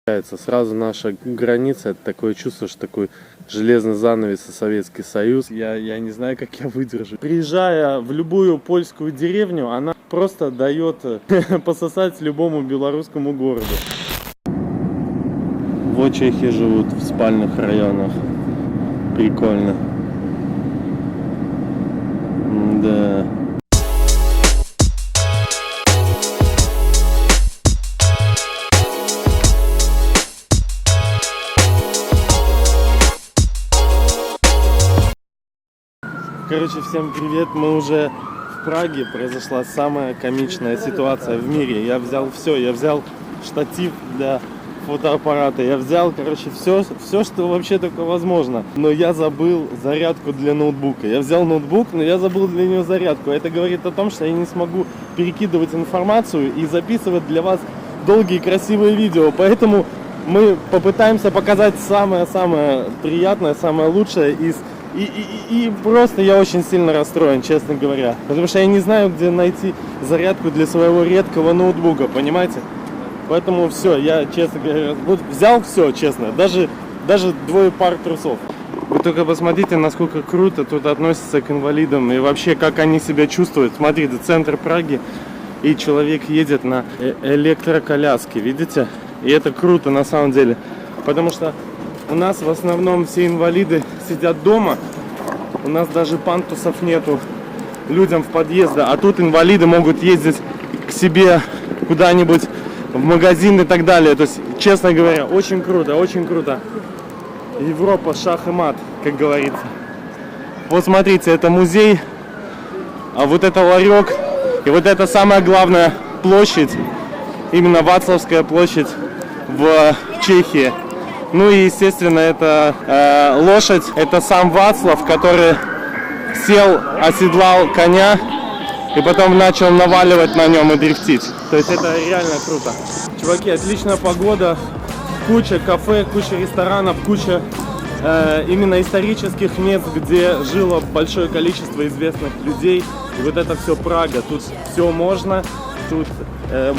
Сразу наша граница, это такое чувство, что такой железный занавес и Советский Союз. Я не знаю, как я выдержу. Приезжая в любую польскую деревню, она просто дает пососать любому белорусскому городу. Вот чехи живут в спальных районах. Прикольно. Да. Короче, всем привет, мы уже в Праге, произошла самая комичная ситуация в мире. Я взял все, я взял штатив для фотоаппарата, я взял, короче, все, что вообще только возможно. Но я забыл зарядку для ноутбука. Я взял ноутбук, но я забыл для нее зарядку. Это говорит о том, что я не смогу перекидывать информацию и записывать для вас долгие красивые видео. Поэтому мы попытаемся показать самое-самое приятное, самое лучшее из... И просто я очень сильно расстроен, честно говоря. Потому что я не знаю, где найти зарядку для своего редкого ноутбука, понимаете? Поэтому все, я, честно говоря, вот взял все, честно. Даже 2 пар трусов. Вы только посмотрите, насколько круто тут относятся к инвалидам. И вообще, как они себя чувствуют. Смотрите, центр Праги. И человек едет на электроколяске, видите? И это круто на самом деле. Потому что у нас в основном все инвалиды сидят дома. У нас даже пандусов нету людям в подъезды. А тут инвалиды могут ездить к себе куда-нибудь в магазин и так далее. То есть, честно говоря, очень круто, очень круто. Европа, шах и мат, как говорится. Вот смотрите, это музей. А вот это ларек. И вот это самая главная площадь. Именно Вацлавская площадь в Чехии. Ну и, естественно, это лошадь, это сам Вацлав, который сел, оседлал коня и потом начал наваливать на нем и дрифтить. То есть это реально круто. Чуваки, отличная погода, куча кафе, куча ресторанов, куча именно исторических мест, где жило большое количество известных людей. И вот это все Прага, тут все можно. Тут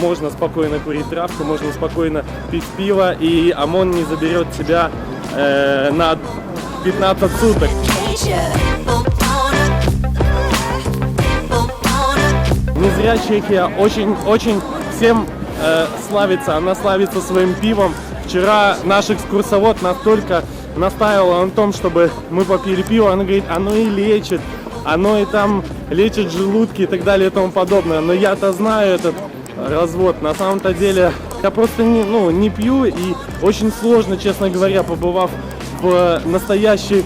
можно спокойно курить травку, можно спокойно пить пиво, и ОМОН не заберет тебя на 15 суток. Не зря Чехия очень всем славится, она славится своим пивом. Вчера наш экскурсовод настолько настаивал на том, чтобы мы попили пиво, она говорит, оно и лечит. Оно и там лечит желудки и так далее и тому подобное. Но я-то знаю этот развод. На самом-то деле я просто не пью. И очень сложно, честно говоря, побывав в настоящей,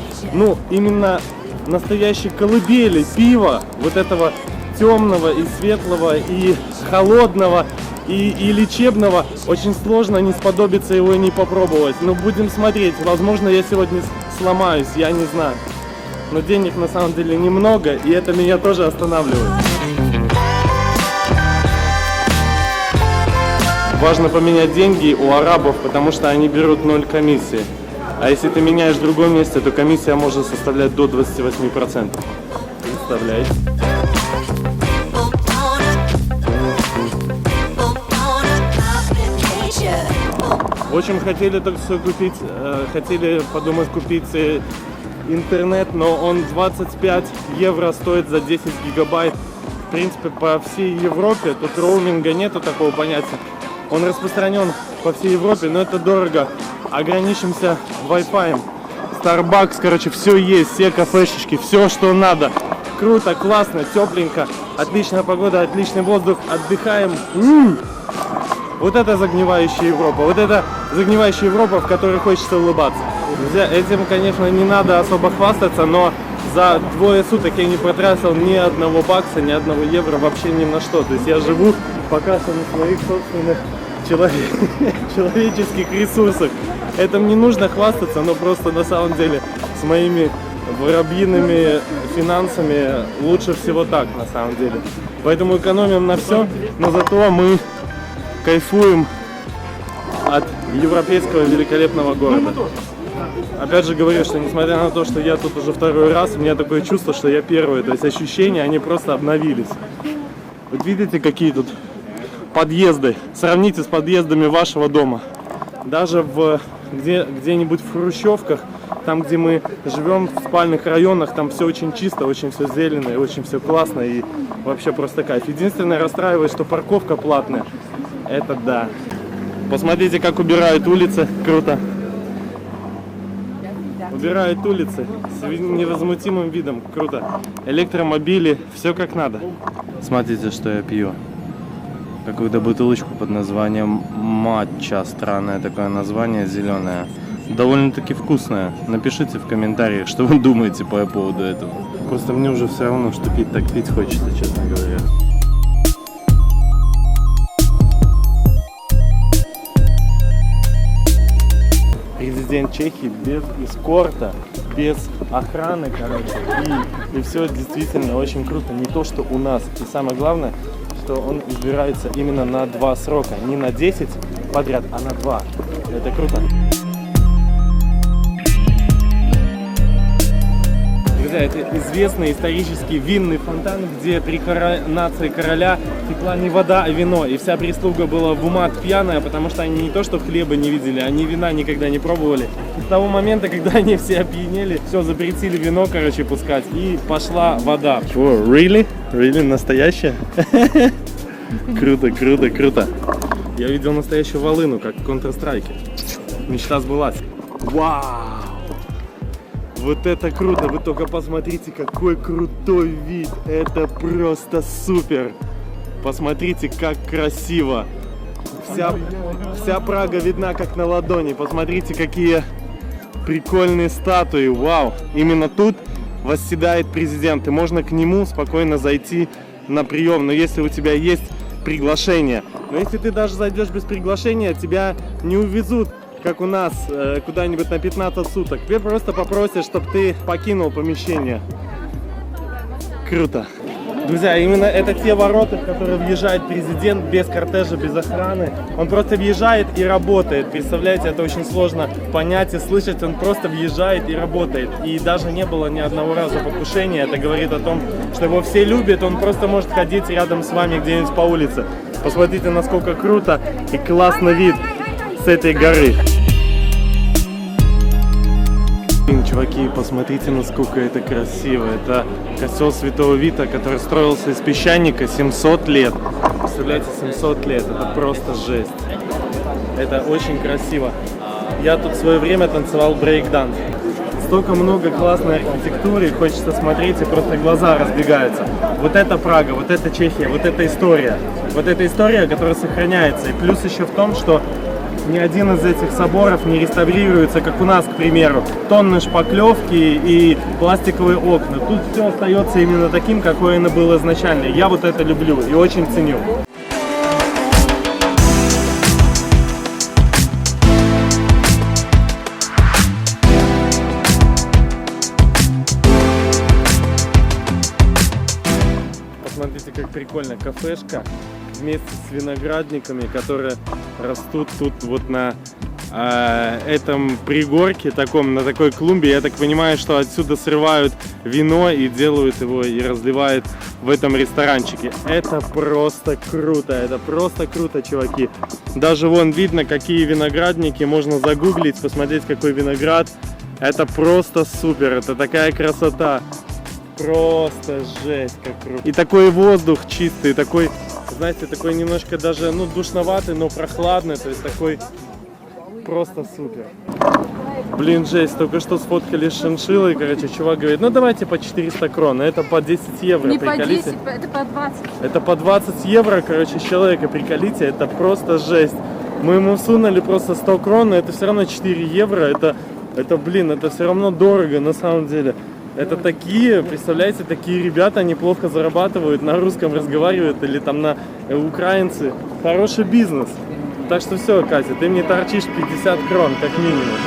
именно настоящей колыбели пива. Вот этого темного и светлого, и холодного, и лечебного. Очень сложно не сподобиться его и не попробовать. Но будем смотреть. Возможно, я сегодня сломаюсь, я не знаю. Но денег на самом деле немного, и это меня тоже останавливает. Важно поменять деньги у арабов, потому что они берут 0 комиссии. А если ты меняешь в другом месте, то комиссия может составлять до 28%. Представляете? В общем, хотели так все купить, хотели подумать купить интернет, но он 25 евро стоит за 10 гигабайт. В принципе, по всей Европе, тут роуминга нету такого понятия. Он распространен по всей Европе, но это дорого. Ограничимся Wi-Fi. Starbucks, короче, все есть, все кафешечки, все, что надо. Круто, классно, тепленько, отличная погода, отличный воздух, отдыхаем. Вот это загнивающая Европа, вот это загнивающая Европа, в которой хочется улыбаться. Друзья, этим, конечно, не надо особо хвастаться, но за 2 суток я не потратил ни 1 бакса, ни 1 евро, вообще ни на что. То есть я живу пока что на своих собственных человеческих ресурсах. Этим не нужно хвастаться, но просто на самом деле с моими воробьиными финансами лучше всего так, на самом деле. Поэтому экономим на все, но зато мы кайфуем от европейского великолепного города. Опять же говорю, что несмотря на то, что я тут уже 2-й раз, у меня такое чувство, что я первый. То есть ощущения, они просто обновились. Вот видите, какие тут подъезды. Сравните с подъездами вашего дома. даже где-нибудь в хрущевках, там, где мы живем, в спальных районах, там все очень чисто, очень все зелено, и очень все классно, и вообще просто кайф. Единственное, расстраивает, что парковка платная. Это да. Посмотрите, как убирают улицы. Круто. Убирают улицы с невозмутимым видом. Круто. Электромобили, все как надо. Смотрите, что я пью. Какую-то бутылочку под названием матча. Странное такое название, зеленое. Довольно-таки вкусное. Напишите в комментариях, что вы думаете по поводу этого. Просто мне уже все равно, что пить, так пить хочется, честно говоря. Президент Чехии без эскорта, без охраны, короче, и все действительно очень круто. Не то, что у нас. И самое главное, что он избирается именно на 2 срока. Не на 10 подряд, а на 2. Это круто. Друзья, это известный исторический винный фонтан, где при коронации короля текла не вода, а вино. И вся прислуга была в умат пьяная, потому что они не то что хлеба не видели, они вина никогда не пробовали. И с того момента, когда они все опьянели, все, запретили вино, короче, пускать, и пошла вода. О, really? Really? Настоящая? Круто, круто, круто. Я видел настоящую волыну, как в Counter-Strike. Мечта сбылась. Вау! Вот это круто, вы только посмотрите, какой крутой вид, это просто супер. Посмотрите, как красиво. Вся Прага видна как на ладони, посмотрите, какие прикольные статуи, вау. Именно тут восседает президент, и можно к нему спокойно зайти на прием, но если у тебя есть приглашение. Но если ты даже зайдешь без приглашения, тебя не увезут, как у нас, куда-нибудь на 15 суток. Тебе просто попросят, чтобы ты покинул помещение. Круто. Друзья, именно это те ворота, в которые въезжает президент без кортежа, без охраны. Он просто въезжает и работает. Представляете, это очень сложно понять и слышать. Он просто въезжает и работает. И даже не было ни одного раза покушения. Это говорит о том, что его все любят. Он просто может ходить рядом с вами где-нибудь по улице. Посмотрите, насколько круто и классный вид с этой горы. Чуваки, посмотрите, насколько это красиво. Это костел Святого Вита, который строился из песчаника 700 лет. Представляете, 700 лет. Это просто жесть. Это очень красиво. Я тут в свое время танцевал брейк-данс. Столько много классной архитектуры, хочется смотреть, и просто глаза разбегаются. Вот это Прага, вот это Чехия, вот эта история. Вот эта история, которая сохраняется. И плюс еще в том, что ни один из этих соборов не реставрируется, как у нас, к примеру. Тонны шпаклевки и пластиковые окна. Тут все остается именно таким, какое оно было изначально. Я вот это люблю и очень ценю. Посмотрите, как прикольно. Кафешка вместе с виноградниками, которые растут тут вот на этом пригорке, на такой клумбе. Я так понимаю, что отсюда срывают вино и делают его и разливают в этом ресторанчике. Это просто круто, чуваки. Даже вон видно, какие виноградники, можно загуглить, посмотреть, какой виноград. Это просто супер, это такая красота. Просто жесть, как круто. И такой воздух чистый, такой, знаете, такой немножко даже, душноватый, но прохладный, то есть такой просто супер. Блин, жесть, только что сфоткали с шиншиллой, короче, чувак говорит, давайте по 400 крон, это по 10 евро, не приколите. По 10, это по 20. Это по 20 евро, короче, с человека, приколите, это просто жесть. Мы ему сунули просто 100 крон, но это все равно 4 евро, это все равно дорого на самом деле. Это такие, представляете, такие ребята неплохо зарабатывают, на русском разговаривают или там на украинцы. Хороший бизнес. Так что все, Катя, ты мне торчишь 50 крон, как минимум.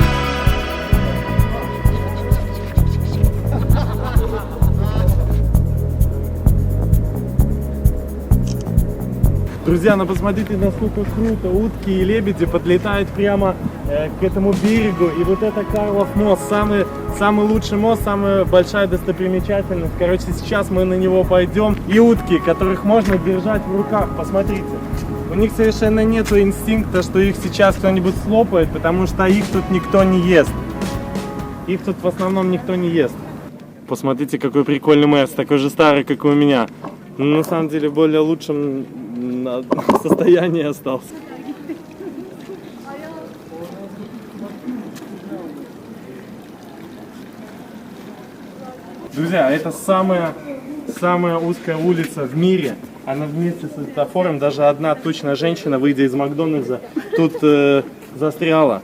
Друзья, посмотрите, насколько круто. Утки и лебеди подлетают прямо к этому берегу. И вот это Карлов мост, самый лучший мост, самая большая достопримечательность. Короче, сейчас мы на него пойдем. И утки, которых можно держать в руках, посмотрите. У них совершенно нету инстинкта, что их сейчас кто-нибудь слопает, потому что их тут никто не ест. Их тут в основном никто не ест. Посмотрите, какой прикольный Мерс, такой же старый, как и у меня. Но на самом деле в более лучшем состоянии остался. Друзья, это самая узкая улица в мире. Она вместе с светофором, даже одна тучная женщина, выйдя из Макдональдса, тут застряла.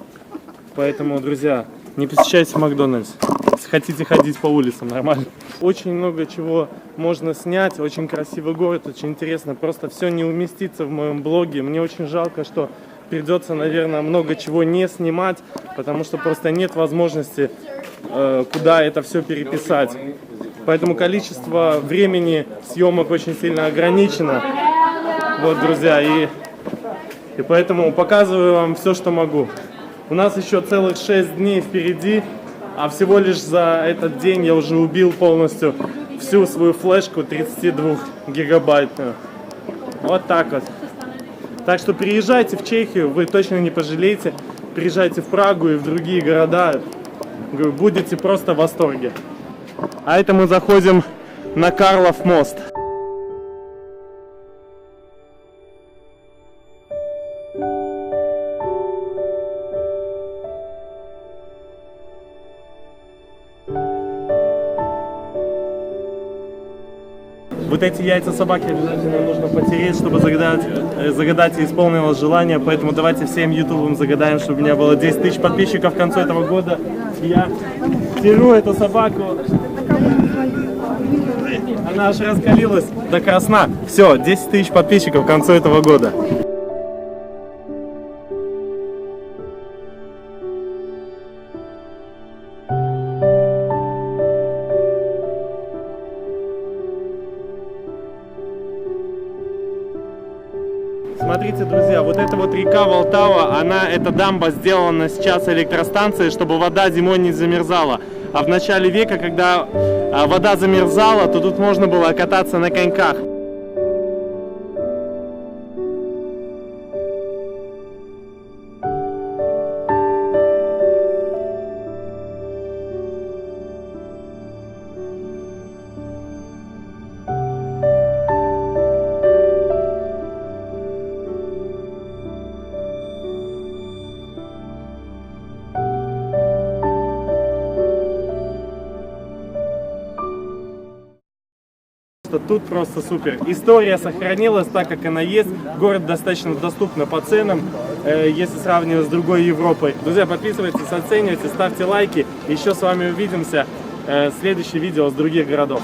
Поэтому, друзья, не посещайте Макдональдс. Если хотите ходить по улицам, нормально. Очень много чего можно снять, очень красивый город, очень интересно. Просто все не уместится в моем блоге. Мне очень жалко, что придется, наверное, много чего не снимать, потому что просто нет возможности куда это все переписать. Поэтому количество времени съемок очень сильно ограничено. Вот, друзья, и поэтому показываю вам все, что могу. У нас еще целых 6 дней впереди, а всего лишь за этот день я уже убил полностью всю свою флешку 32 гигабайтную. Вот так вот. Так что приезжайте в Чехию, вы точно не пожалеете. Приезжайте в Прагу и в другие города. Говорю, будете просто в восторге. А это мы заходим на Карлов мост. Вот эти яйца собаки обязательно нужно потереть, чтобы загадать и исполнилось желание. Поэтому давайте всем ютубам загадаем, чтобы у меня было 10 тысяч подписчиков к концу этого года. Я теру эту собаку. Она аж раскалилась до красна. Все, 10 тысяч подписчиков к концу этого года. Смотрите, друзья, вот эта вот река Волтава, эта дамба сделана сейчас электростанцией, чтобы вода зимой не замерзала. А в начале века, когда вода замерзала, то тут можно было кататься на коньках. Тут просто супер. История сохранилась так, как она есть. Город достаточно доступен по ценам, если сравнивать с другой Европой. Друзья, подписывайтесь, оценивайте, ставьте лайки. Еще с вами увидимся в следующем видео с других городов.